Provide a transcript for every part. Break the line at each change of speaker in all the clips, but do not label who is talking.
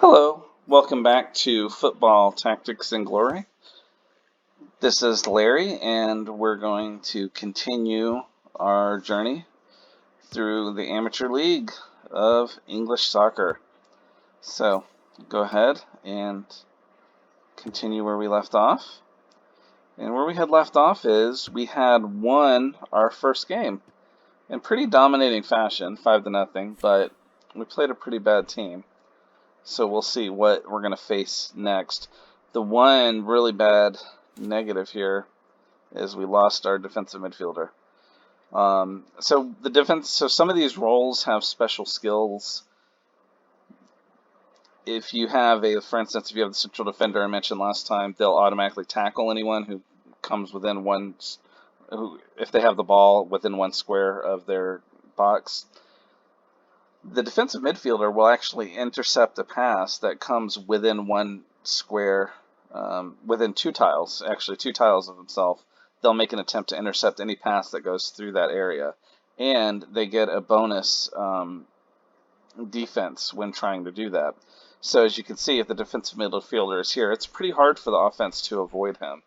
Hello, welcome back to Football Tactics and Glory. This is Larry, and we're going to continue our journey through the Amateur League of English Soccer. So, go ahead and continue where we left off. And where we had left off is we had won our first game in pretty dominating fashion, 5-0, but we played a pretty bad team. So we'll see what we're going to face next. The one really bad negative here is we lost our defensive midfielder. So some of these roles have special skills. If you have for instance, if you have the central defender I mentioned last time, they'll automatically tackle anyone who comes within if they have the ball within one square of their box. The defensive midfielder will actually intercept a pass that comes within one square, within two tiles of himself. They'll make an attempt to intercept any pass that goes through that area, and they get a bonus defense when trying to do that. So as you can see, if the defensive midfielder is here, it's pretty hard for the offense to avoid him,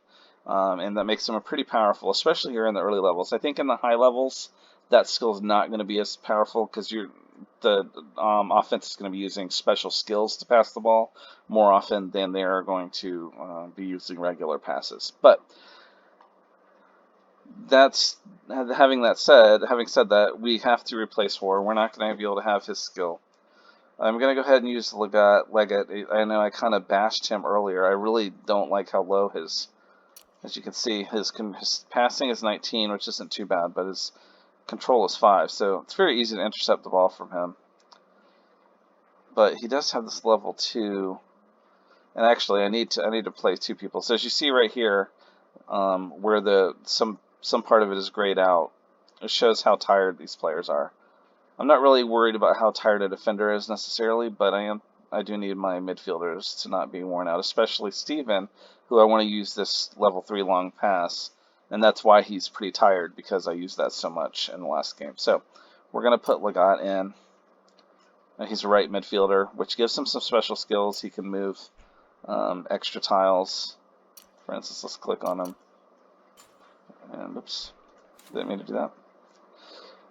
and that makes him pretty powerful, especially here in the early levels. I think in the high levels, that skill is not going to be as powerful because the offense is going to be using special skills to pass the ball more often than they are going to be using regular passes. But having said that, we have to replace Hoare. We're not going to be able to have his skill. I'm going to go ahead and use Leggett. I know I kind of bashed him earlier. I really don't like how low as you can see, his passing is 19, which isn't too bad, but his control is 5, so it's very easy to intercept the ball from him. But he does have this level 2, and actually I need to play two people. So as you see right here, where some part of it is grayed out, it shows how tired these players are. I'm not really worried about how tired a defender is necessarily, but I do need my midfielders to not be worn out, especially Steven, who I want to use this level 3 long pass. And that's why he's pretty tired, because I used that so much in the last game. So we're going to put Leggett in. And he's a right midfielder, which gives him some special skills. He can move extra tiles. For instance, let's click on him. And oops, didn't mean to do that.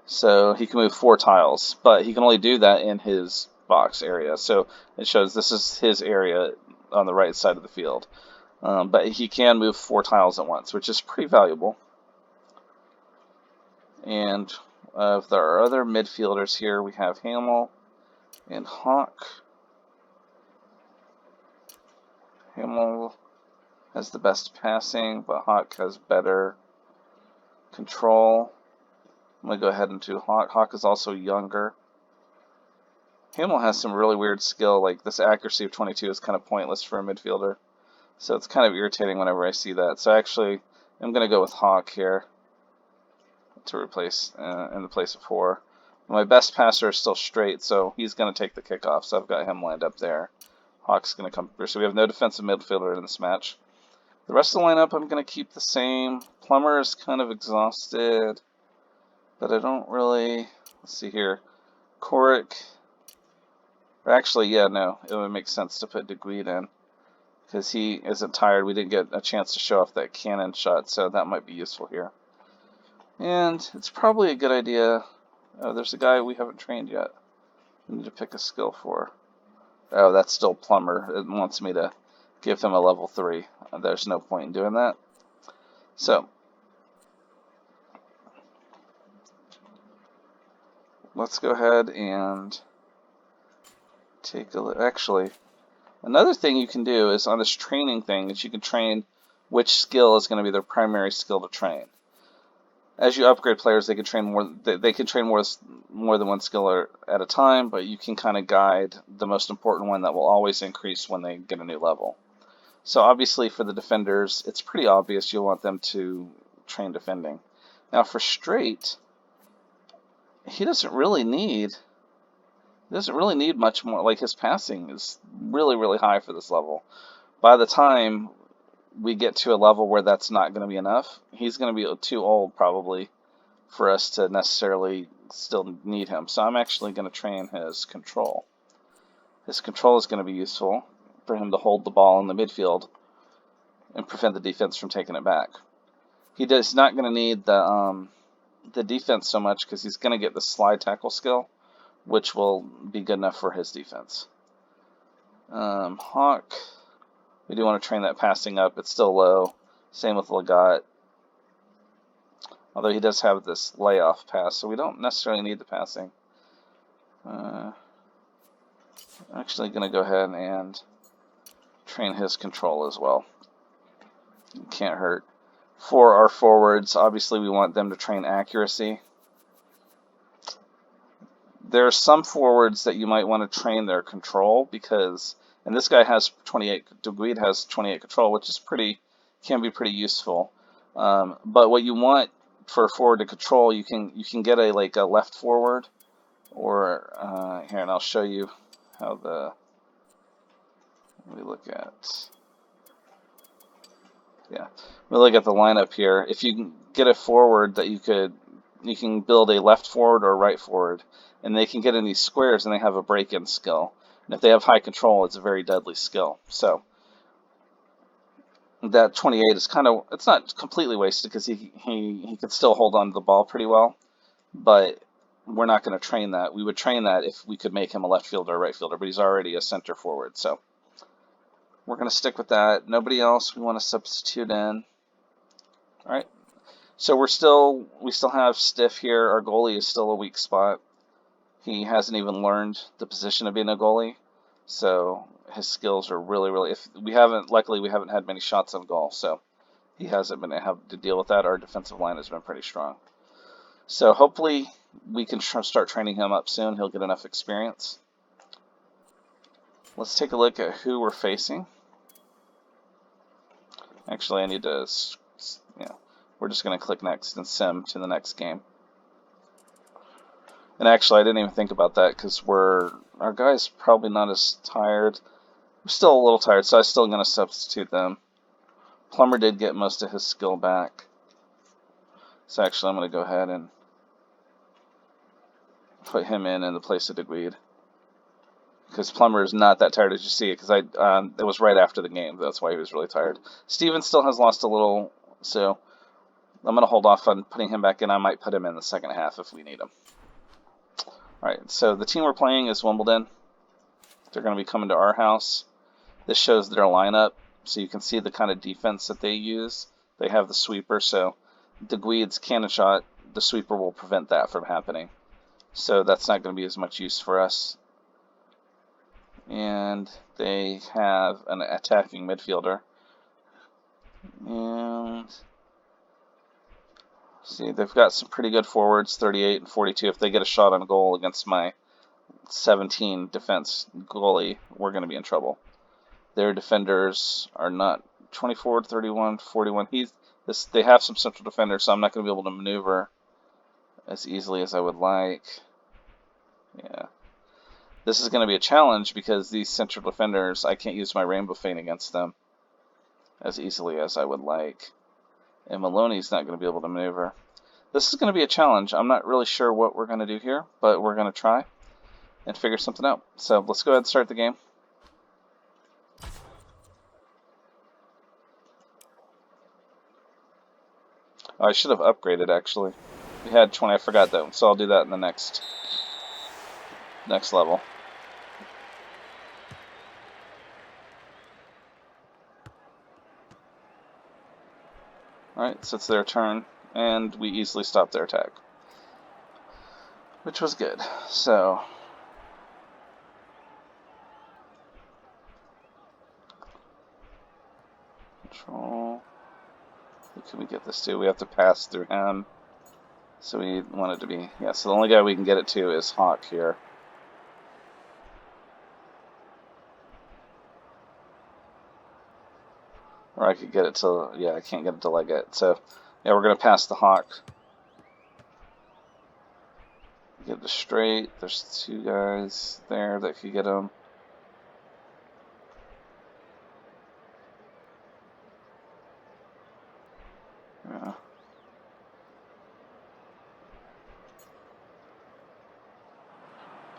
So he can move 4 tiles, but he can only do that in his box area. So it shows this is his area on the right side of the field. But he can move 4 tiles at once, which is pretty valuable. And if there are other midfielders here, we have Hamel and Hawk. Hamel has the best passing, but Hawk has better control. I'm going to go ahead and do Hawk. Hawk is also younger. Hamel has some really weird skill, like this accuracy of 22 is kind of pointless for a midfielder. So it's kind of irritating whenever I see that. So actually, I'm going to go with Hawk here to replace in the place of Hoare. My best passer is still Straight, so he's going to take the kickoff. So I've got him lined up there. Hawk's going to come through. So we have no defensive midfielder in this match. The rest of the lineup I'm going to keep the same. Plummer is kind of exhausted, but I don't really... Let's see here. Coric... Actually, yeah, no. It would make sense to put De Guid in, because he isn't tired. We didn't get a chance to show off that cannon shot, so that might be useful here. And it's probably a good idea. Oh, there's a guy we haven't trained yet. We need to pick a skill for. Oh, that's still Plummer. It wants me to give him a level 3. There's no point in doing that. So, let's go ahead and take a look. Actually, another thing you can do is on this training thing is you can train which skill is going to be their primary skill to train. As you upgrade players, they can train more. They can train more than one skill at a time, but you can kind of guide the most important one that will always increase when they get a new level. So obviously for the defenders, it's pretty obvious you'll want them to train defending. Now for Straight, he doesn't really need much more. Like, his passing is really, really high for this level. By the time we get to a level where that's not going to be enough, he's going to be too old probably for us to necessarily still need him. So I'm actually going to train his control. His control is going to be useful for him to hold the ball in the midfield and prevent the defense from taking it back. He's not going to need the defense so much because he's going to get the slide tackle skill, which will be good enough for his defense. Hawk, we do want to train that passing up. It's still low. Same with Legat. Although he does have this layoff pass, so we don't necessarily need the passing. I'm actually going to go ahead and train his control as well. Can't hurt. For our forwards, obviously we want them to train accuracy. There are some forwards that you might want to train their control because, and this guy has 28, De Guide has 28 control, which is can be pretty useful. But what you want for a forward to control, you can get a left forward, or here, and I'll show you how we look at. Yeah, we look at the lineup here. If you can get a forward that you can build a left forward or a right forward, and they can get in these squares and they have a break-in skill. And if they have high control, it's a very deadly skill. So that 28 is it's not completely wasted because he can still hold on to the ball pretty well, but we're not going to train that. We would train that if we could make him a left fielder or right fielder, but he's already a center forward, so we're going to stick with that. Nobody else we want to substitute in. All right. So we still have Stiff here. Our goalie is still a weak spot. He hasn't even learned the position of being a goalie, so his skills are really. Luckily we haven't had many shots on goal, so he hasn't been able to deal with that. Our defensive line has been pretty strong. So hopefully we can start training him up soon. He'll get enough experience. Let's take a look at who we're facing. Actually, I need to, we're just going to click next and sim to the next game. And actually, I didn't even think about that because our guy's probably not as tired. We're still a little tired, so I'm still going to substitute them. Plummer did get most of his skill back. So actually, I'm going to go ahead and put him in the place of De Guide. Because Plummer is not that tired as you see it, because it was right after the game. That's why he was really tired. Steven still has lost a little, so I'm going to hold off on putting him back in. I might put him in the second half if we need him. All right, so the team we're playing is Wimbledon. They're going to be coming to our house. This shows their lineup, so you can see the kind of defense that they use. They have the sweeper, so De Guide's cannon shot, the sweeper will prevent that from happening. So that's not going to be as much use for us. And they have an attacking midfielder. And see, they've got some pretty good forwards, 38 and 42. If they get a shot on goal against my 17 defense goalie, we're going to be in trouble. Their defenders are not 24, 31, 41. They have some central defenders, so I'm not going to be able to maneuver as easily as I would like. Yeah. This is going to be a challenge because these central defenders, I can't use my Rainbow Feint against them as easily as I would like. And Maloney's not going to be able to maneuver. This is going to be a challenge. I'm not really sure what we're going to do here, but we're going to try and figure something out. So let's go ahead and start the game. Oh, I should have upgraded, actually. We had 20, I forgot that, so I'll do that in the next level. Alright, so it's their turn, and we easily stopped their attack, which was good. So control. Who can we get this to? We have to pass through him. So we want it to be, yeah, so the only guy we can get it to is Hawk here. Or I could get it to, yeah, I can't get it to Leggett. So, yeah, we're going to pass the Hawk. Get it straight. There's two guys there that could get him. Yeah.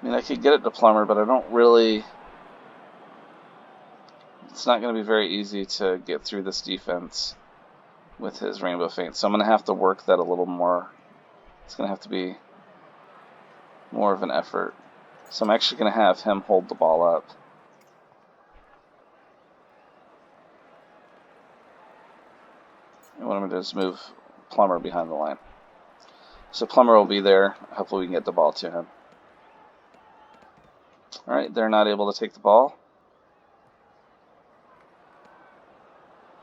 I mean, I could get it to Plummer, but I don't really It's not going to be very easy to get through this defense with his Rainbow Feint, so I'm going to have to work that a little more. It's going to have to be more of an effort. So I'm actually going to have him hold the ball up. And what I'm going to do is move Plummer behind the line. So Plummer will be there. Hopefully we can get the ball to him. Alright, they're not able to take the ball.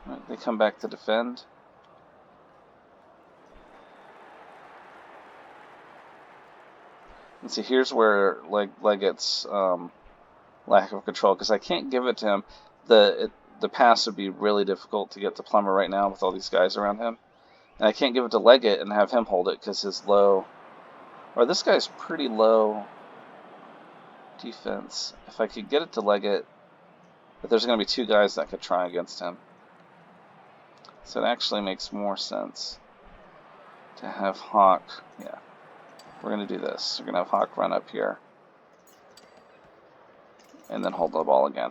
Right, they come back to defend. And see, here's where Leggett's lack of control, because I can't give it to him. The pass would be really difficult to get to Plummer right now with all these guys around him. And I can't give it to Leggett and have him hold it because his low, or this guy's pretty low defense. If I could get it to Leggett, but there's going to be two guys that could try against him. So it actually makes more sense to have Hawk. Yeah, we're going to do this. We're going to have Hawk run up here and then hold the ball again.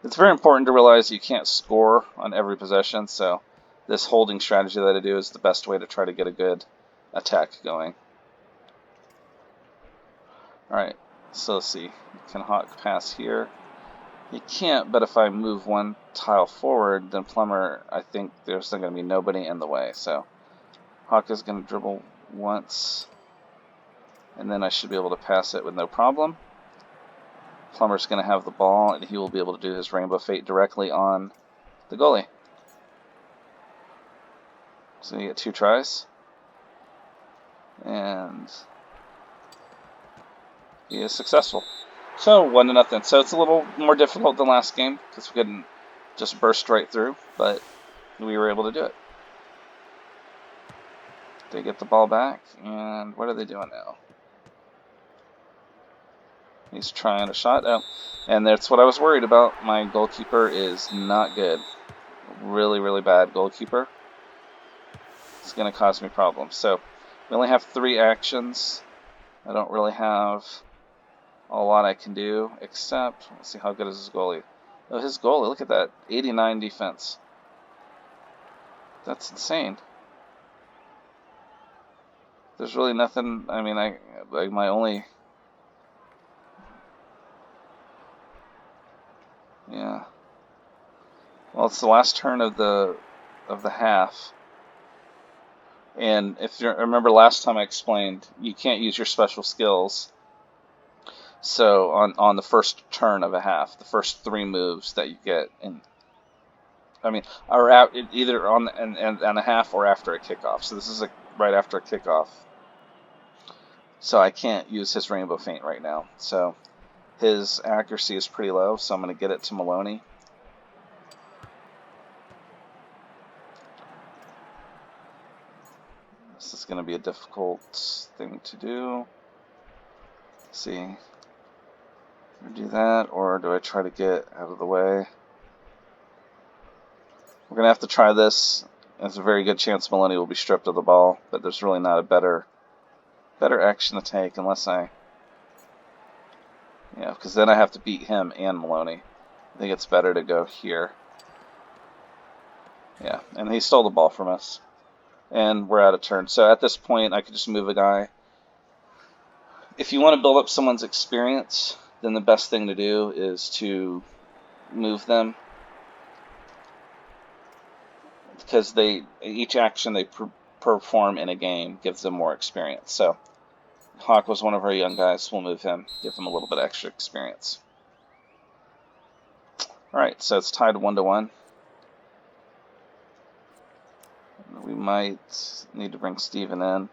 It's very important to realize you can't score on every possession, so this holding strategy that I do is the best way to try to get a good attack going. Alright, so let's see. Can Hawk pass here? He can't, but if I move one tile forward, then Plummer, I think there's going to be nobody in the way. So Hawk is going to dribble once, and then I should be able to pass it with no problem. Plummer's going to have the ball, and he will be able to do his Rainbow Feint directly on the goalie. So you get 2 tries. And he is successful. So 1-0. So it's a little more difficult than last game because we couldn't just burst right through, but we were able to do it. They get the ball back, and what are they doing now? He's trying a shot. Oh, and that's what I was worried about. My goalkeeper is not good. Really, really bad goalkeeper. It's going to cause me problems. So we only have 3 actions. I don't really have a lot I can do, except, let's see, how good is his goalie? Oh, his goalie, look at that, 89 defense. That's insane. There's really nothing, I mean, my only, yeah. Well, it's the last turn of the half. And if you remember last time I explained, you can't use your special skills. So on the first turn of a half, the first 3 moves that you get, are out either on a half or after a kickoff. So this is right after a kickoff. So I can't use his Rainbow Feint right now. So his accuracy is pretty low. So I'm going to get it to Maloney. This is going to be a difficult thing to do. Let's see. Do I do that, or do I try to get out of the way? We're going to have to try this. There's a very good chance Maloney will be stripped of the ball, but there's really not a better action to take unless because then I have to beat him and Maloney. I think it's better to go here. Yeah, and he stole the ball from us. And we're out of turn. So at this point, I could just move a guy. If you want to build up someone's experience, then the best thing to do is to move them. Because each action they perform in a game gives them more experience. So Hawk was one of our young guys. We'll move him, give him a little bit extra experience. Alright, so it's tied 1-1. We might need to bring Steven in.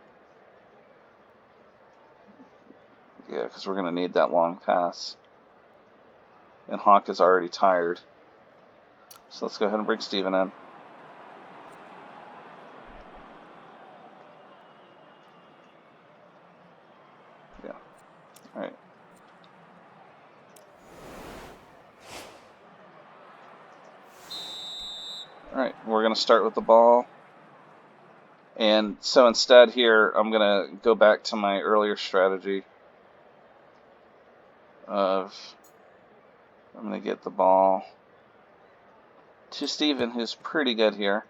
Yeah, because we're going to need that long pass. And Hawk is already tired. So let's go ahead and bring Steven in. Yeah. Alright. Alright, we're going to start with the ball. And so instead here, I'm going to go back to my earlier strategy of I'm going to get the ball to Steven, who's pretty good here.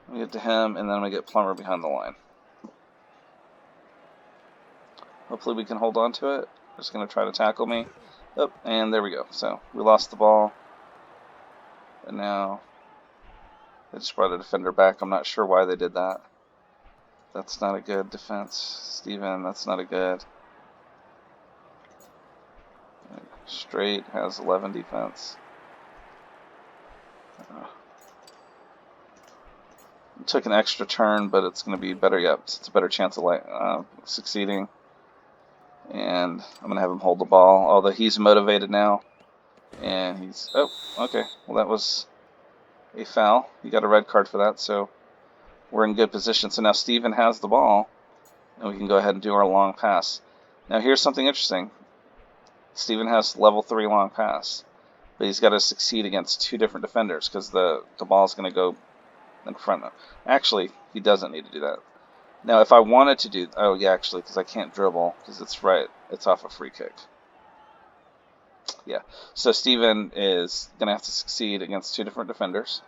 I'm going to get to him, and then I'm going to get Plummer behind the line. Hopefully we can hold on to it. Just going to try to tackle me. Oh, and there we go. So we lost the ball. And now they just brought a defender back. I'm not sure why they did that. That's not a good defense. Steven, that's not a good. Straight has 11 defense. Took an extra turn, but it's going to be better yet. It's a better chance of succeeding. And I'm going to have him hold the ball, although he's motivated now. And he's... Oh, okay. Well, that was a foul. He got a red card for that, so we're in good position. So now Steven has the ball, and we can go ahead and do our long pass. Now here's something interesting. Steven has level 3 long pass, but he's got to succeed against 2 different defenders because the ball is going to go in front of him. Actually, he doesn't need to do that. Now, if I wanted to do... Oh, yeah, actually, because I can't dribble, because it's off a free kick. Yeah, so Steven is going to have to succeed against 2 different defenders,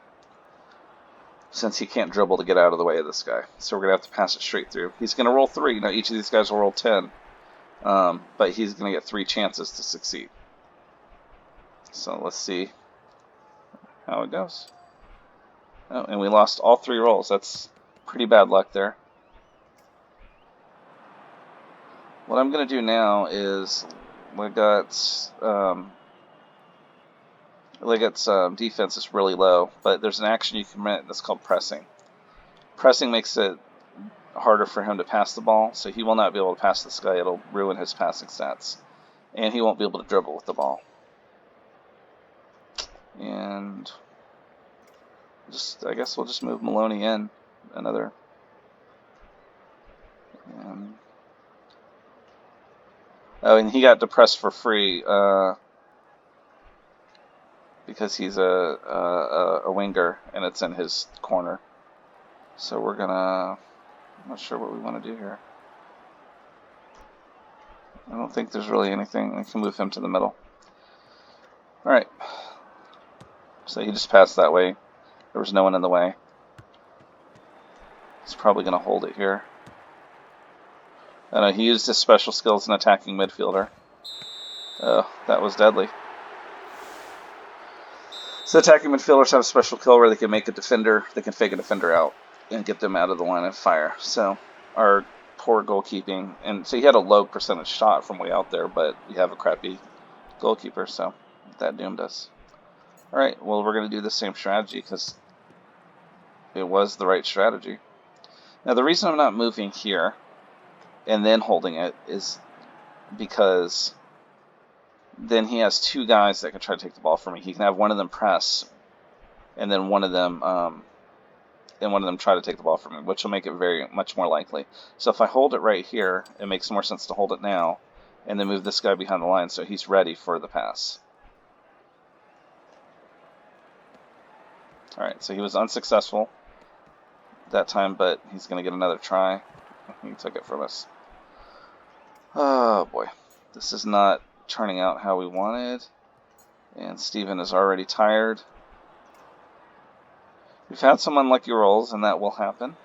since he can't dribble to get out of the way of this guy. So we're going to have to pass it straight through. He's going to roll 3. Now, each of these guys will roll 10, but he's going to get 3 chances to succeed. So let's see how it goes. Oh, and we lost all 3 rolls. That's pretty bad luck there. What I'm going to do now is Liget's defense is really low, but there's an action you can commit that's called pressing. Pressing makes it harder for him to pass the ball, so he will not be able to pass this guy. It'll ruin his passing stats, and he won't be able to dribble with the ball. And I guess we'll just move Maloney in another. And he got depressed for free because he's a winger, and it's in his corner. So we're gonna... I'm not sure what we want to do here. I don't think there's really anything. I can move him to the middle. Alright. So he just passed that way. There was no one in the way. He's probably going to hold it here. I know he used his special skills in attacking midfielder. Oh, that was deadly. So attacking midfielders have a special kill where they can make a defender, they can fake a defender out and get them out of the line of fire. So our poor goalkeeping, and so he had a low percentage shot from way out there, but we have a crappy goalkeeper, so that doomed us. Alright, well, we're going to do the same strategy because it was the right strategy. Now, the reason I'm not moving here and then holding it is because then he has 2 guys that can try to take the ball from me. He can have one of them press, and then one of them try to take the ball from me, which will make it very much more likely. So if I hold it right here, it makes more sense to hold it now, and then move this guy behind the line so he's ready for the pass. Alright, so he was unsuccessful that time, but he's going to get another try. He took it from us. Oh boy, this is not turning out how we wanted, and Steven is already tired. We've had some unlucky rolls, and that will happen.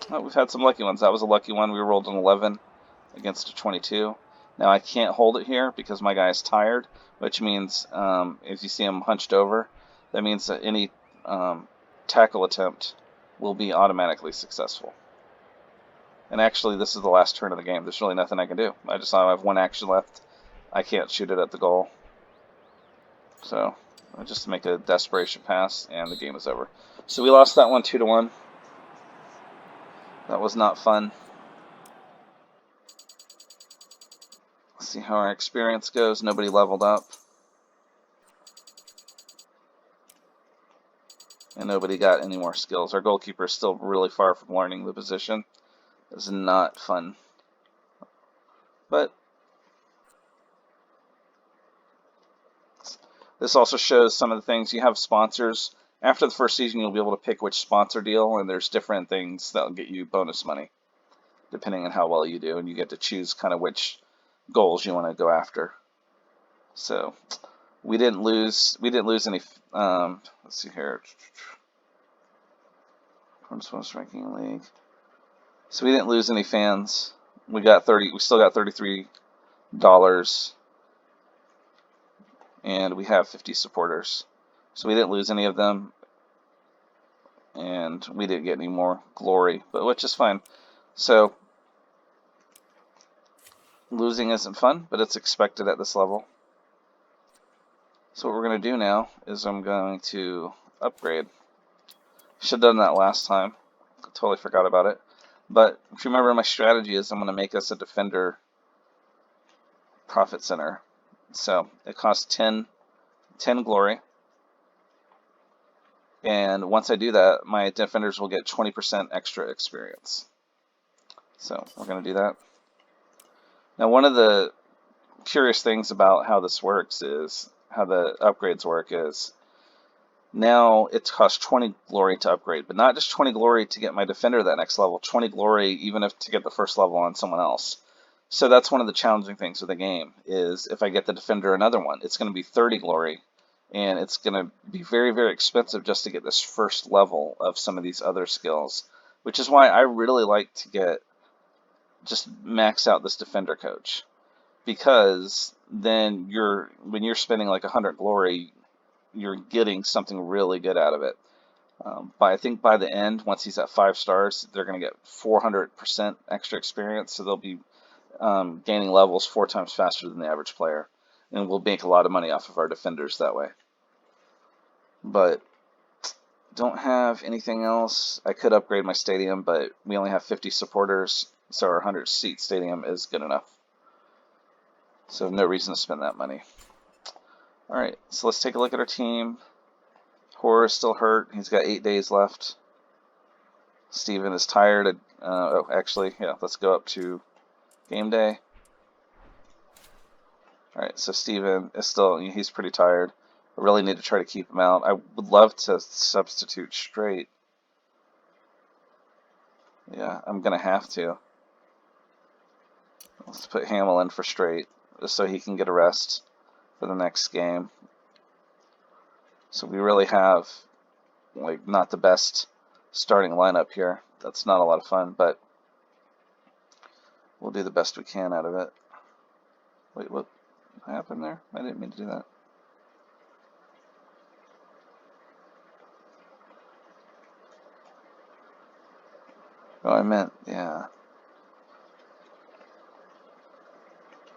Oh, we've had some lucky ones. That was a lucky one. We rolled an 11 against a 22. Now I can't hold it here because my guy is tired, which means if you see him hunched over, that means that any tackle attempt will be automatically successful. And actually, this is the last turn of the game. There's really nothing I can do. I have 1 action left. I can't shoot it at the goal. So I just make a desperation pass, and the game is over. So we lost that one 2-1. That was not fun. Let's see how our experience goes. Nobody leveled up. And nobody got any more skills. Our goalkeeper is still really far from learning the position. It's not fun. But this also shows some of the things. You have sponsors. After the first season, you'll be able to pick which sponsor deal, and there's different things that'll get you bonus money. depending on how well you do, and you get to choose kind of which goals you want to go after. So we didn't lose any. Let's see here. Most ranking league. So we didn't lose any fans. We still got $33, and we have 50 supporters. So we didn't lose any of them, and we didn't get any more glory, but which is fine. So losing isn't fun, but it's expected at this level. So what we're going to do now is I'm going to upgrade. Should have done that last time. I totally forgot about it. But if you remember, my strategy is I'm going to make us a defender profit center. So it costs 10 glory. And once I do that, my defenders will get 20% extra experience. So we're going to do that. Now, one of the curious things about how this works is, how the upgrades work is, now it costs 20 glory to upgrade, but not just 20 glory to get my defender to that next level, 20 glory even if to get the first level on someone else. So that's one of the challenging things with the game, is if I get the defender another one, it's going to be 30 glory, and it's going to be very, very expensive just to get this first level of some of these other skills, which is why I really like to just max out this defender coach, because then when you're spending like 100 glory, you're getting something really good out of it. But I think by the end, once he's at 5 stars, they're going to get 400% extra experience, so they'll be gaining levels 4 times faster than the average player, and we'll make a lot of money off of our defenders that way. But don't have anything else. I could upgrade my stadium, but we only have 50 supporters, so our 100-seat stadium is good enough. So no reason to spend that money. Alright, so let's take a look at our team. Horror is still hurt. He's got 8 days left. Steven is tired. Let's go up to game day. Alright, so Steven is he's pretty tired. I really need to try to keep him out. I would love to substitute Straight. Yeah, I'm going to have to. Let's put Hamill in for Straight, just so he can get a rest for the next game. So we really have not the best starting lineup here. That's not a lot of fun, but we'll do the best we can out of it. Wait, what happened there? I didn't mean to do that. Oh, I meant, yeah.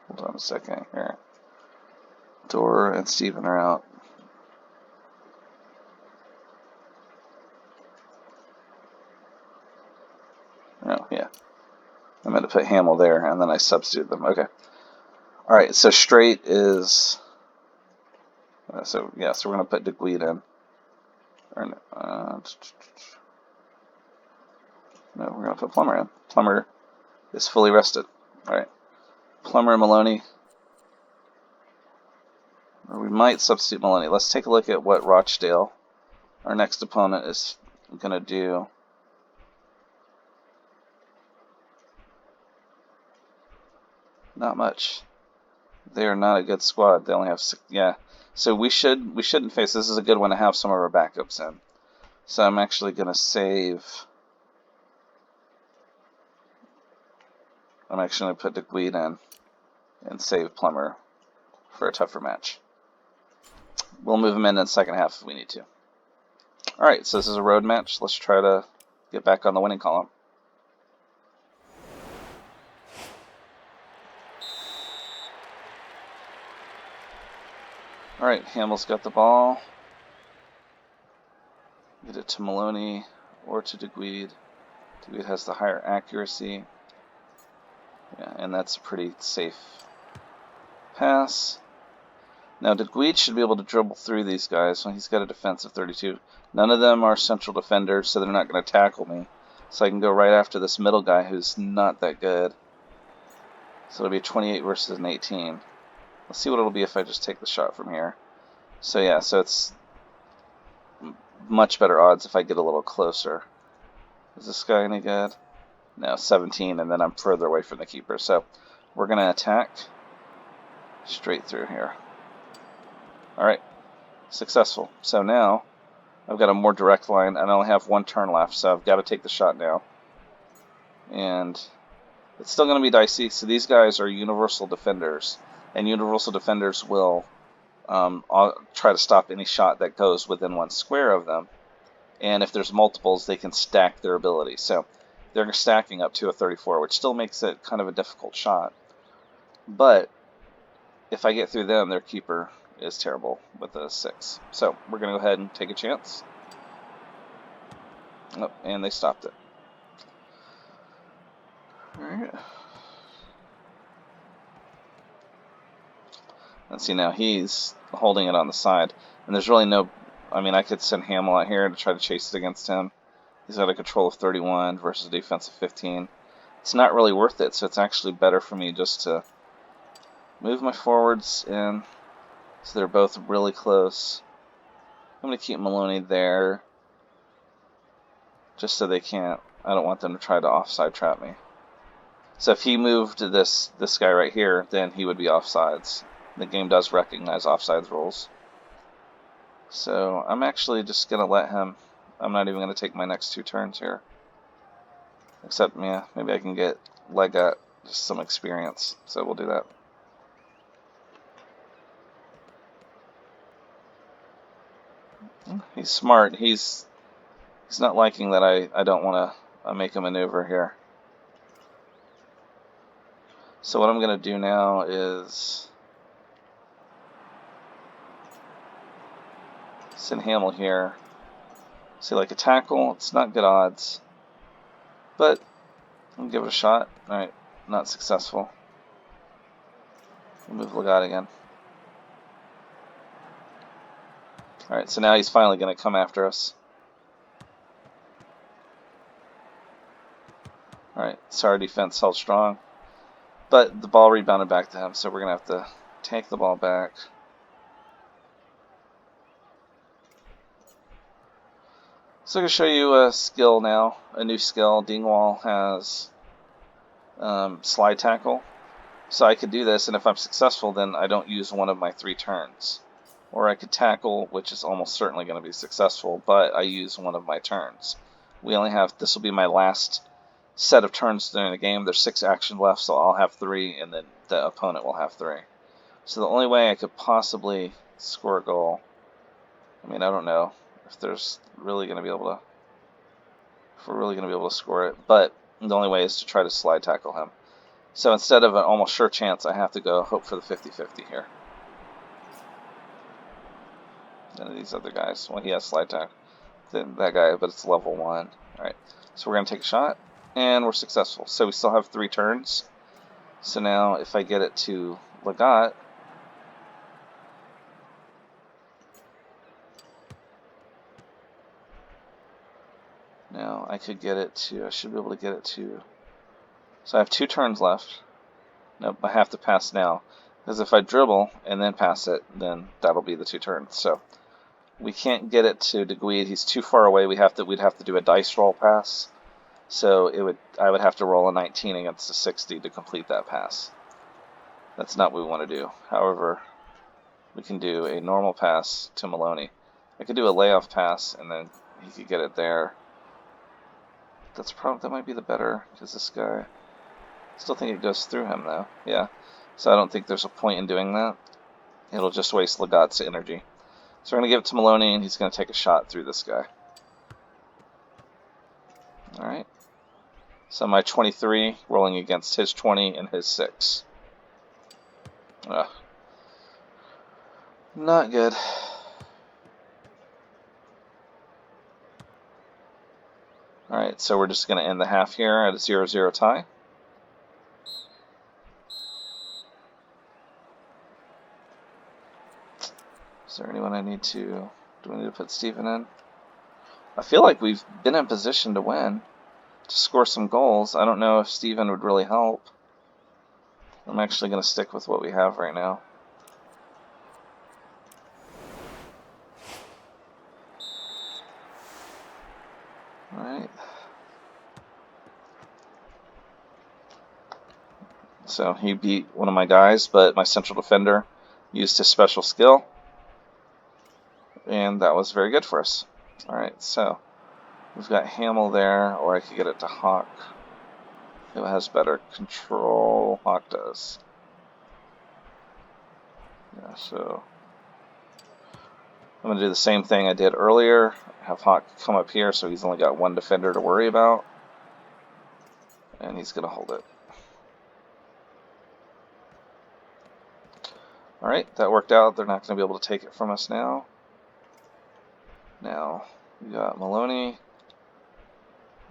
Hold on a second here. Dora and Steven are out. Oh, yeah. I meant to put Hamill there, and then I substitute them. Okay. Alright, so Straight is... so we're going to put DeGuide in. No, we're going to put Plummer in. Plummer is fully rested. Alright. Plummer and Maloney. Or we might substitute Maloney. Let's take a look at what Rochdale, our next opponent, is going to do. Not much. They are not a good squad. They only have 6. Yeah. So we shouldn't face. This is a good one to have some of our backups in. So I'm actually going to save. I'm actually going to put DeGuide in and save Plummer for a tougher match. We'll move him in the second half if we need to. Alright, so this is a road match. Let's try to get back on the winning column. Alright, Hamill's got the ball. Get it to Maloney or to DeGuide. DeGuide has the higher accuracy. Yeah, and that's a pretty safe pass. Now, DeGuide should be able to dribble through these guys when he's got a defense of 32. None of them are central defenders, so they're not going to tackle me. So I can go right after this middle guy who's not that good. So it'll be 28 versus an 18. Let's see what it'll be if I just take the shot from here. So yeah, so it's much better odds if I get a little closer. Is this guy any good? No, 17, and then I'm further away from the keeper. So we're going to attack straight through here. Alright, successful. So now I've got a more direct line, and I only have one turn left, so I've got to take the shot now. And it's still going to be dicey. So these guys are universal defenders, and universal defenders will try to stop any shot that goes within one square of them. And if there's multiples, they can stack their ability. So they're stacking up to a 34, which still makes it kind of a difficult shot. But if I get through them, their keeper is terrible with a 6. So we're going to go ahead and take a chance. Oh, and they stopped it. Alright. And see, now he's holding it on the side. And there's really no... I mean, I could send Hamill out here to try to chase it against him. He's got a control of 31 versus a defense of 15. It's not really worth it, so it's actually better for me just to move my forwards in so they're both really close. I'm going to keep Maloney there just so they can't... I don't want them to try to offside trap me. So if he moved this guy right here, then he would be offsides. The game does recognize offsides rules. So I'm actually just going to let him... I'm not even going to take my next 2 turns here. Except, yeah, maybe I can get Legat just some experience. So we'll do that. He's smart. He's not liking that I don't want to make a maneuver here. So what I'm going to do now is send Hamill here. See, like a tackle, it's not good odds. But I'll give it a shot. Alright, not successful. We'll move Legat again. Alright, so now he's finally going to come after us. Alright, so our defense held strong. But the ball rebounded back to him, so we're going to have to take the ball back. So I'm going to show you a skill now, a new skill. Dingwall has slide tackle. So I could do this, and if I'm successful, then I don't use one of my 3 turns. Or I could tackle, which is almost certainly going to be successful, but I use one of my turns. We only have, this will be my last set of turns during the game. There's 6 action left, so I'll have 3, and then the opponent will have 3. So the only way I could possibly score a goal, I mean, I don't know if there's really going to be able to, if we're really going to be able to score it, but the only way is to try to slide tackle him. So instead of an almost sure chance, I have to go hope for the 50-50 here. None of these other guys. Well, he has slide tackle. That guy, but it's level 1. Alright, so we're going to take a shot, and we're successful. So we still have 3 turns. So now if I get it to Legat, now I could get it to, I should be able to get it to, so I have 2 turns left. Nope, I have to pass now. Because if I dribble and then pass it, then that'll be the 2 turns. So we can't get it to De Guide. He's too far away. We'd have to do a dice roll pass. So I would have to roll a 19 against a 60 to complete that pass. That's not what we want to do. However, we can do a normal pass to Maloney. I could do a layoff pass, and then he could get it there. That might be the better, because this guy... I still think it goes through him, though. Yeah. So I don't think there's a point in doing that. It'll just waste Legat's energy. So we're going to give it to Maloney, and he's going to take a shot through this guy. Alright. So my 23 rolling against his 20 and his 6. Ugh. Not good. Alright, so we're just going to end the half here at a 0-0 tie. Is there anyone I need to... Do we need to put Steven in? I feel like we've been in position to win, to score some goals. I don't know if Steven would really help. I'm actually going to stick with what we have right now. Alright. So he beat one of my guys, but my central defender used his special skill, and that was very good for us. Alright, so we've got Hamel there, or I could get it to Hawk. Who has better control? Hawk does. Yeah, so I'm going to do the same thing I did earlier. Have Hawk come up here, so he's only got one defender to worry about. And he's going to hold it. Alright, that worked out. They're not going to be able to take it from us now. Now, we got Maloney.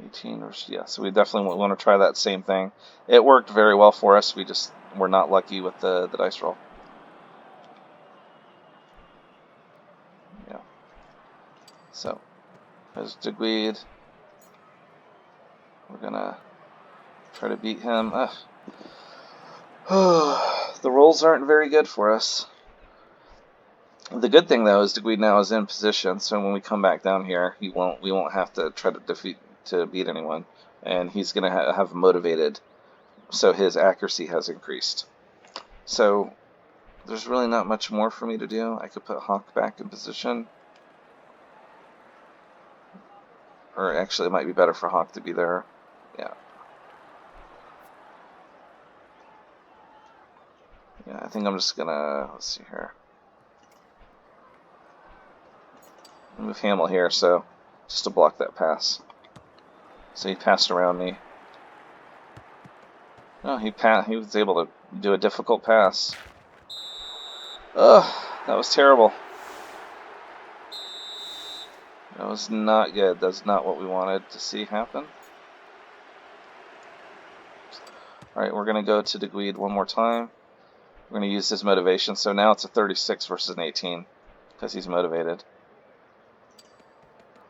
18 or yeah, so we definitely want to try that same thing. It worked very well for us. We just were not lucky with the dice roll. Yeah. So there's Degweed. We're gonna try to beat him. The rolls aren't very good for us. The good thing though is Degweed now is in position, so when we come back down here, we won't have to try to beat anyone, and he's gonna have motivated, so his accuracy has increased. So there's really not much more for me to do. I could put Hawk back in position. Or actually, it might be better for Hawk to be there. Yeah. Yeah, I think I'm just gonna, let's see here. Move Hamel here, so just to block that pass. So he passed around me. Oh, he was able to do a difficult pass. Ugh, that was terrible. That was not good. That's not what we wanted to see happen. Alright, we're going to go to Degweed one more time. We're going to use his motivation. So now it's a 36 versus an 18 because he's motivated.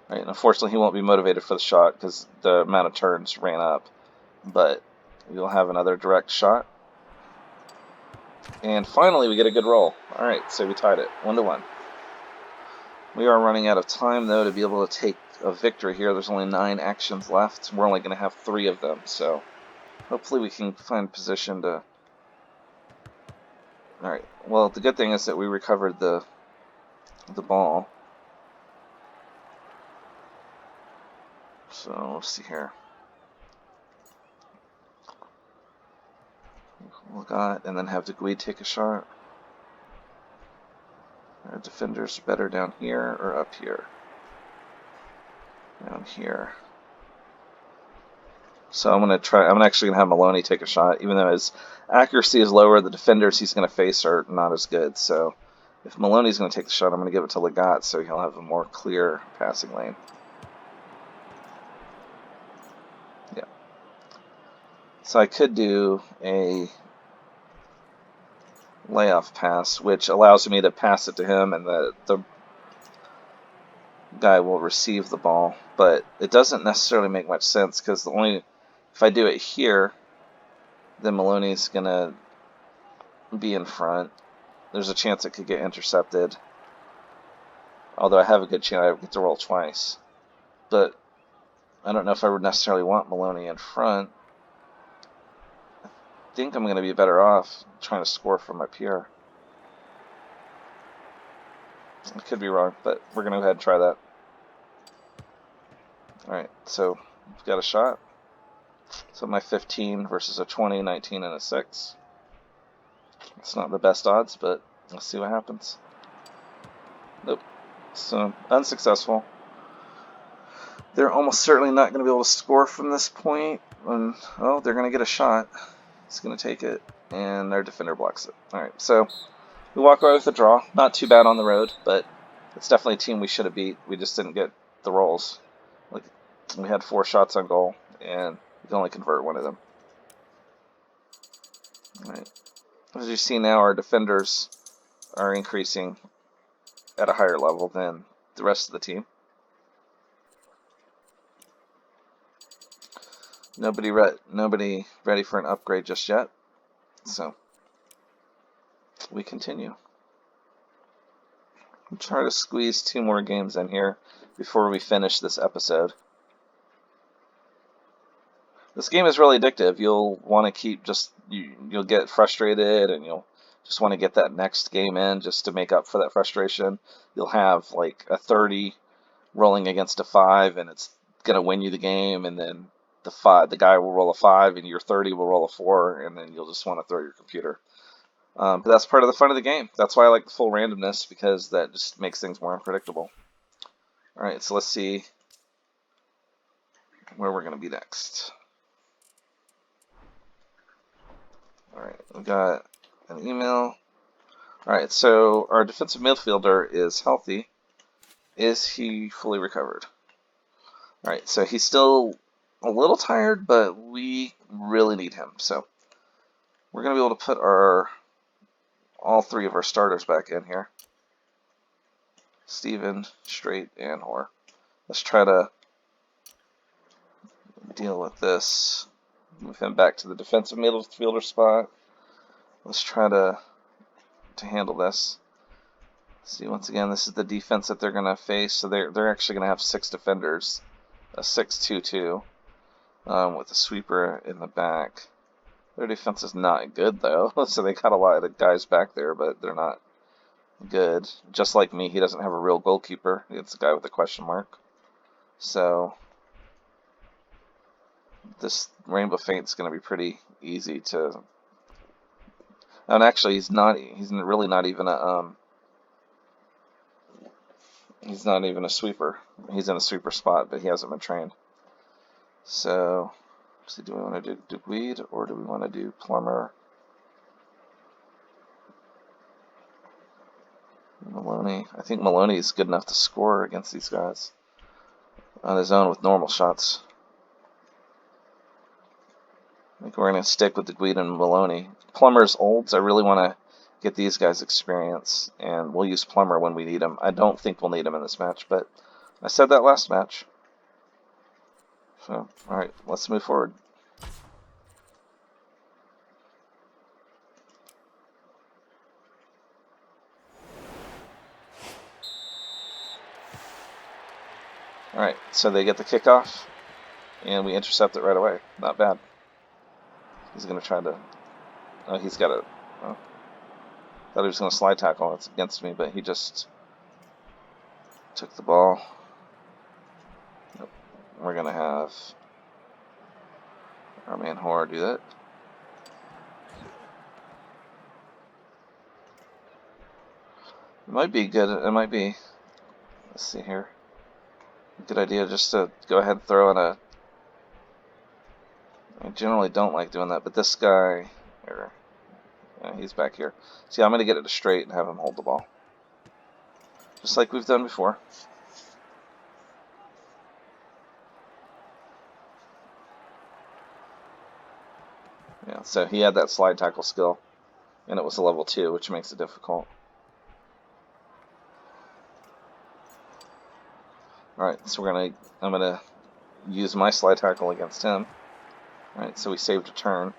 Right, and unfortunately, he won't be motivated for the shot because the amount of turns ran up. But we'll have another direct shot. And finally, we get a good roll. Alright, so we tied it 1-1. We are running out of time, though, to be able to take a victory here. There's only 9 actions left. We're only going to have 3 of them, so hopefully we can find position to... Alright, well, the good thing is that we recovered the ball. So, let's see here. We'll got, and then have Degweed take a shot. Our defender's better down here or up here? Down here. So I'm actually gonna have Maloney take a shot, even though his accuracy is lower. The defenders he's gonna face are not as good. So if Maloney's gonna take the shot, I'm gonna give it to Legat, so he'll have a more clear passing lane. Yeah. So I could do a layoff pass, which allows me to pass it to him, and the guy will receive the ball. But it doesn't necessarily make much sense because if I do it here, then Maloney's gonna be in front. There's a chance it could get intercepted. Although I have a good chance I get to roll twice. But I don't know if I would necessarily want Maloney in front. I think I'm going to be better off trying to score from up here. I could be wrong, but we're going to go ahead and try that. Alright, so we've got a shot. So my 15 versus a 20, 19, and a 6. It's not the best odds, but let's see what happens. Nope. So, unsuccessful. They're almost certainly not going to be able to score from this point. And, oh, they're going to get a shot. He's going to take it, and their defender blocks it. Alright, so we walk away with a draw. Not too bad on the road, but it's definitely a team we should have beat. We just didn't get the rolls. Like, we had 4 shots on goal, and we could only convert one of them. Alright. As you see now, our defenders are increasing at a higher level than the rest of the team. Nobody ready for an upgrade just yet, so we continue. I'm trying to squeeze 2 more games in here before we finish this episode. This game is really addictive. You'll want to keep you'll get frustrated and you'll just want to get that next game in just to make up for that frustration. You'll have like a 30 rolling against a 5 and it's gonna win you the game, and then the guy will roll a 5 and your 30 will roll a 4, and then you'll just want to throw your computer. But that's part of the fun of the game. That's why I like the full randomness, because that just makes things more unpredictable. All right, so let's see where we're going to be next. All right, we got an email. All right, so our defensive midfielder is healthy. Is he fully recovered? All right, so he's still a little tired, but we really need him. So we're going to be able to put all 3 of our starters back in here. Steven, Straight, and Hoare. Let's try to deal with this. Move him back to the defensive midfielder spot. Let's try to handle this. See, once again, this is the defense that they're going to face. So they're actually going to have 6 defenders, a 6-2-2, with a sweeper in the back. Their defense is not good though, so they got a lot of guys back there, but they're not good. Just like me, he doesn't have a real goalkeeper. It's a guy with a question mark. So this Rainbow Feint's going to be pretty easy to. And actually, he's really not even a he's not even a sweeper. He's in a sweeper spot, but he hasn't been trained. So, let's see, do we want to do Dugweed or do we want to do Plummer? Maloney. I think Maloney is good enough to score against these guys on his own with normal shots. I think we're going to stick with Dugweed and Maloney. Plummer's old, so I really want to get these guys experience, and we'll use Plummer when we need him. I don't think we'll need him in this match, but I said that last match. So, alright, let's move forward. Alright, so they get the kickoff, and we intercept it right away. Not bad. He's going to try to. Oh, he's got a. Oh. Thought he was going to slide tackle. It's against me, but he just took the ball. Nope. We're going to have our man Hoare do that. It might be good. It might be. Let's see here. Good idea just to go ahead and throw in a. I generally don't like doing that, but this guy. Here, yeah, he's back here. See, I'm going to get it straight and have him hold the ball. Just like we've done before. Yeah, so he had that slide tackle skill, and it was a level 2, which makes it difficult. Alright, so I'm gonna use my slide tackle against him. Alright, so we saved a turn.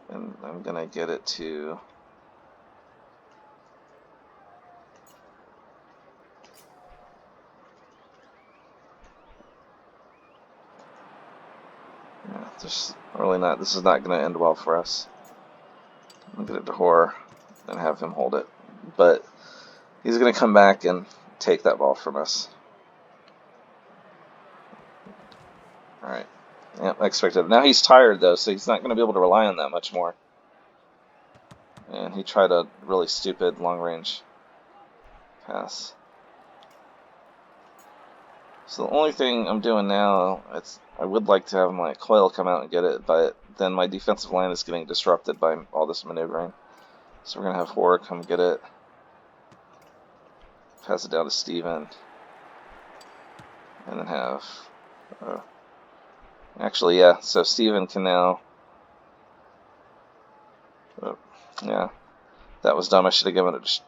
And I'm gonna get it to. Yeah, this is not gonna end well for us. I'm gonna get it to Hoare and have him hold it. But he's gonna come back and take that ball from us. Alright. Yep, I expected. Now he's tired though, so he's not going to be able to rely on that much more. And he tried a really stupid long-range pass. So the only thing I'm doing now, I would like to have my Coil come out and get it, but then my defensive line is getting disrupted by all this maneuvering. So we're going to have Hoare come get it. Pass it down to Steven. And then have. Actually, yeah, so Steven can now. Yeah, that was dumb. I should have given it.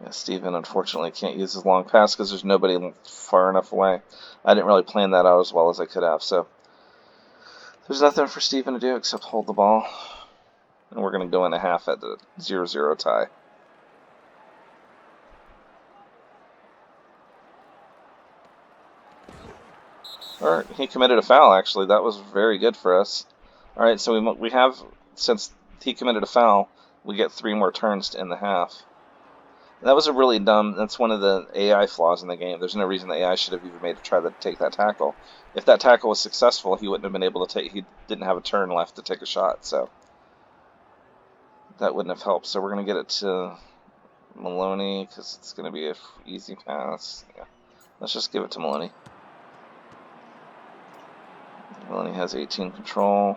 Yeah, Steven unfortunately can't use his long pass because there's nobody far enough away. I didn't really plan that out as well as I could have, so there's nothing for Steven to do except hold the ball. And we're going to go in a half at the 0-0 tie. Or he committed a foul, actually. That was very good for us. All right, so we have, since he committed a foul, we get 3 more turns in the half. That was a really dumb, that's one of the AI flaws in the game. There's no reason the AI should have even made to try to take that tackle. If that tackle was successful, he wouldn't have been able to take, he didn't have a turn left to take a shot, so that wouldn't have helped. So we're going to get it to Maloney, because it's going to be an easy pass. Yeah. Let's just give it to Maloney. Maloney has 18 control.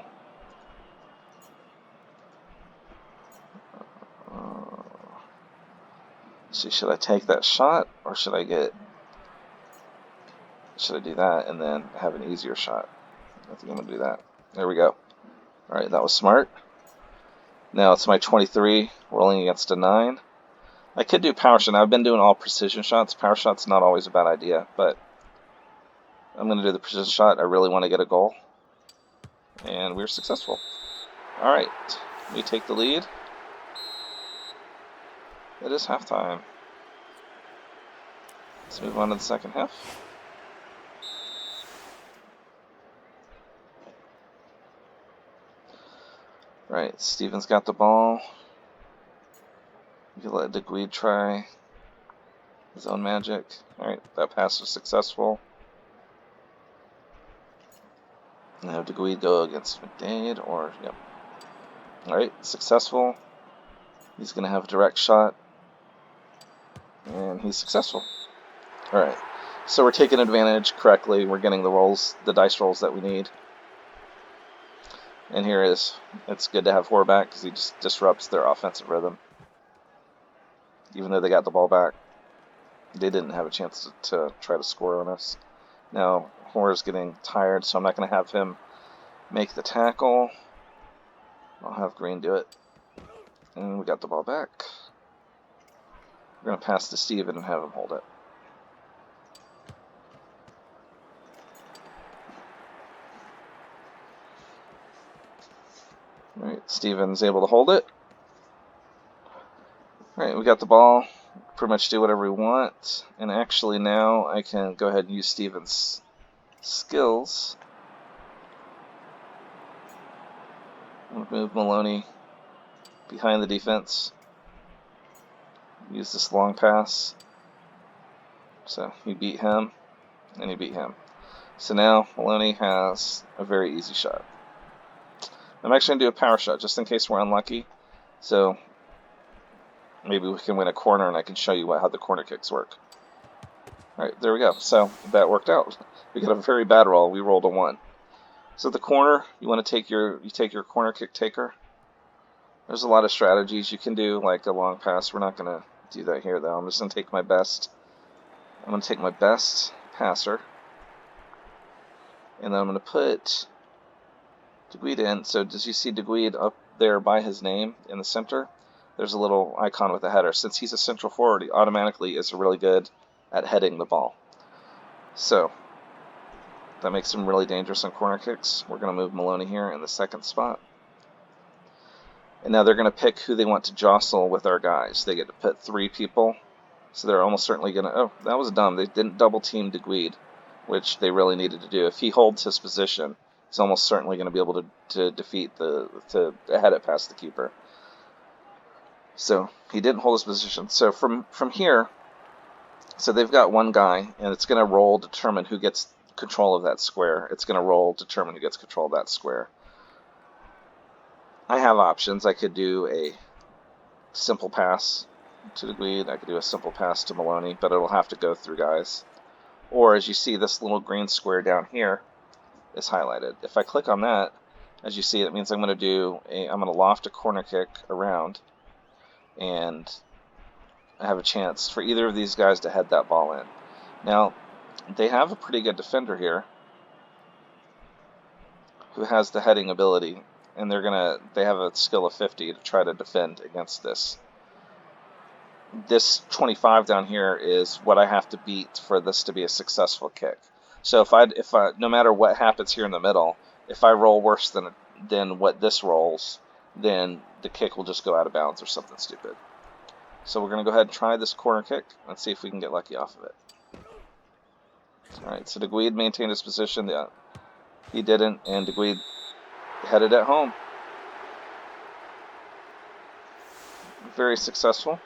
See, should I take that shot, or should I do that and then have an easier shot? I think I'm going to do that. There we go. Alright, that was smart. Now it's my 23, rolling against a 9. I could do power shot. Now, I've been doing all precision shots. Power shot's not always a bad idea, but I'm going to do the precision shot. I really want to get a goal. And we're successful. Alright, we take the lead. It is halftime. Let's move on to the second half. Right, Steven's got the ball. You let DeGuide try his own magic. Alright, that pass was successful. Now DeGuide go against McDade, or, yep. Alright, successful. He's going to have a direct shot. And he's successful. Alright, so we're taking advantage correctly. We're getting the dice rolls that we need. And here is, it's good to have Hoare back because he just disrupts their offensive rhythm. Even though they got the ball back, they didn't have a chance to try to score on us. Now, Hoare's getting tired, so I'm not going to have him make the tackle. I'll have Green do it. And we got the ball back. We're going to pass to Steven and have him hold it. Alright, Steven's able to hold it. Alright, we got the ball. Pretty much do whatever we want. And actually now I can go ahead and use Steven's skills. I'm going to move Maloney behind the defense. Use this long pass. So he beat him, and he beat him. So now Maloney has a very easy shot. I'm actually going to do a power shot just in case we're unlucky. So maybe we can win a corner and I can show you how the corner kicks work. Alright, there we go. So that worked out. We got a very bad roll. We rolled a 1. So the corner, you want to take your corner kick taker. There's a lot of strategies. You can do like a long pass. We're not going to do that here though. I'm just going to take my best. I'm going to take my best passer. And then I'm going to put DeGuide in. So does you see DeGuide up there by his name in the center? There's a little icon with a header. Since he's a central forward, he automatically is really good at heading the ball. So that makes him really dangerous on corner kicks. We're going to move Maloney here in the second spot. And now they're going to pick who they want to jostle with our guys. They get to put 3 people. So they're almost certainly going to... Oh, that was dumb. They didn't double team DeGuide, which they really needed to do. If he holds his position, he's almost certainly going to be able to defeat to head it past the keeper. So he didn't hold his position. So from here, so they've got one guy, and it's going to roll determine who gets control of that square. It's going to roll determine who gets control of that square. I have options. I could do a simple pass to DeGuide. I could do a simple pass to Maloney, but it'll have to go through guys. Or as you see, this little green square down here is highlighted. If I click on that, as you see, it means I'm going to loft a corner kick around, and I have a chance for either of these guys to head that ball in. Now, they have a pretty good defender here who has the heading ability, and they have a skill of 50 to try to defend against this. This 25 down here is what I have to beat for this to be a successful kick. So if I no matter what happens here in the middle, if I roll worse than what this rolls, then the kick will just go out of bounds or something stupid. So we're going to go ahead and try this corner kick and see if we can get lucky off of it. Alright, so DeGuide maintained his position. Yeah, he didn't, and DeGuide headed at home. Very successful.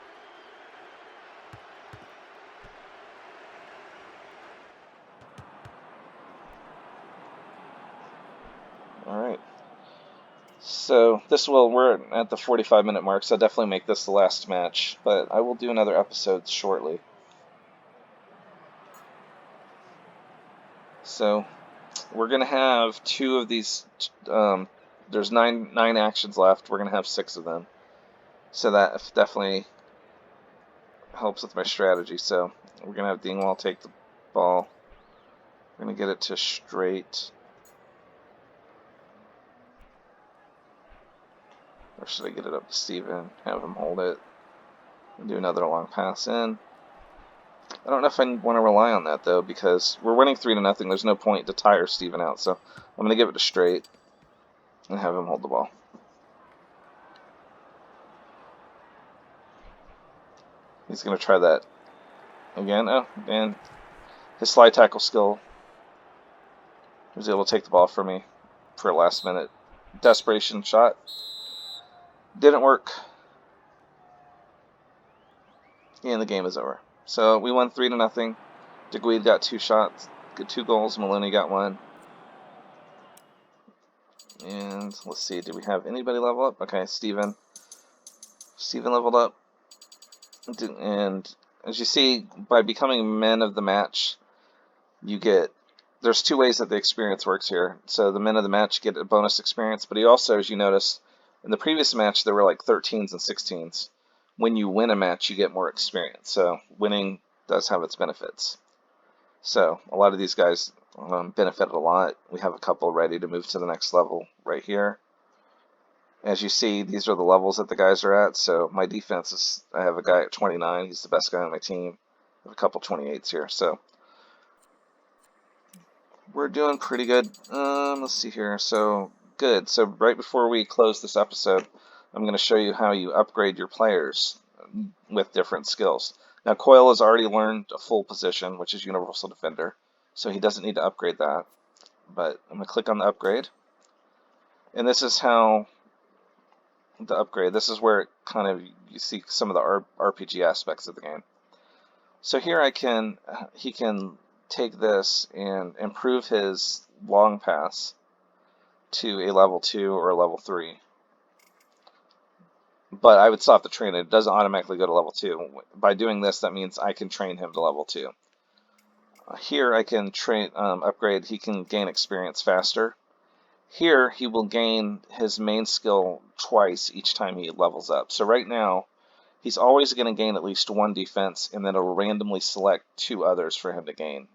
Alright. So we're at the 45-minute mark, so I'll definitely make this the last match, but I will do another episode shortly. So we're gonna have two of these. There's nine actions left. We're gonna have 6 of them, so that definitely helps with my strategy. So we're gonna have Dingwall take the ball. We're gonna get it to straight, or should I get it up to Steven? Have him hold it and do another long pass in. I don't know if I want to rely on that though, because we're winning 3-0. There's no point to tire Steven out, so I'm gonna give it to straight and have him hold the ball. He's gonna try that again. Oh, and his slide tackle skill, he was able to take the ball from me for a last minute desperation shot. Didn't work. And the game is over. So we won 3-0. DeGuide got 2 shots, 2 goals. Maloney got 1. And let's see, did we have anybody level up? Okay, Steven leveled up. And as you see, by becoming men of the match, there's 2 ways that the experience works here. So the men of the match get a bonus experience, but he also, as you notice, in the previous match there were like 13s and 16s. When you win a match, you get more experience. So winning does have its benefits. So a lot of these guys benefited a lot. We have a couple ready to move to the next level right here. As you see, these are the levels that the guys are at. So my defense is, I have a guy at 29. He's the best guy on my team. I have a couple 28s here. So we're doing pretty good. Let's see here. So good. So right before we close this episode, I'm going to show you how you upgrade your players with different skills. Now Coyle has already learned a full position, which is Universal Defender, so he doesn't need to upgrade that. But I'm going to click on the upgrade, and this is how the upgrade. This is where it kind of you see some of the RPG aspects of the game. So here he can take this and improve his long pass to a level 2 or a level 3. But I would still have to train it. It doesn't automatically go to level 2. By doing this, that means I can train him to level 2. Here I can upgrade. He can gain experience faster. Here he will gain his main skill twice each time he levels up. So right now, he's always going to gain at least 1 defense, and then it'll randomly select 2 others for him to gain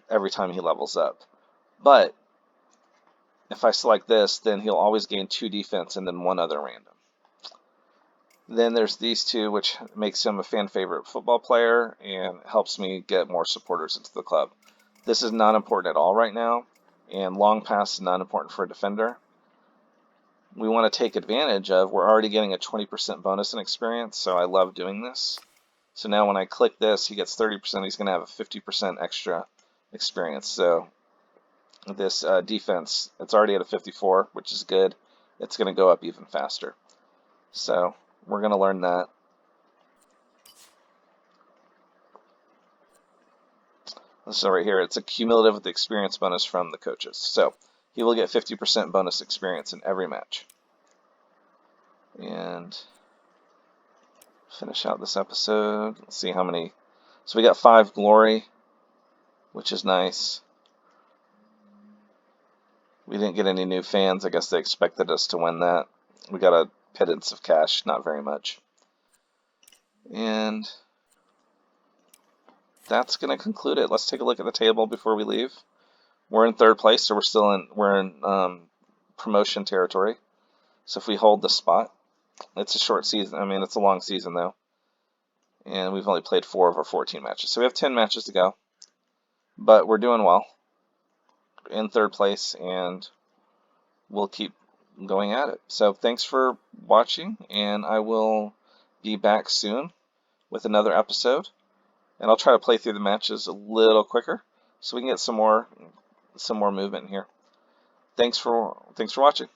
every time he levels up. But if I select this, then he'll always gain 2 defense and then 1 other random. Then there's these 2, which makes him a fan favorite football player and helps me get more supporters into the club. This is not important at all right now, and long pass is not important for a defender. We want to take advantage of, we're already getting a 20% bonus in experience, so I love doing this. So now when I click this, he gets 30%, he's going to have a 50% extra experience. So this defense, it's already at a 54, which is good. It's going to go up even faster. So we're going to learn that. So right here, it's a cumulative with the experience bonus from the coaches. So he will get 50% bonus experience in every match. And finish out this episode. Let's see how many. So we got 5 glory, which is nice. We didn't get any new fans. I guess they expected us to win that. We got a pittance of cash, not very much. And that's going to conclude it. Let's take a look at the table before we leave. We're in 3rd place, so we're in promotion territory. So if we hold the spot, it's a short season. I mean, it's a long season though, and we've only played 4 of our 14 matches, so we have 10 matches to go. But we're doing well, in 3rd place, and we'll keep going at it. So thanks for watching, and I will be back soon with another episode. and I'll try to play through the matches a little quicker so we can get some more movement here. Thanks for watching.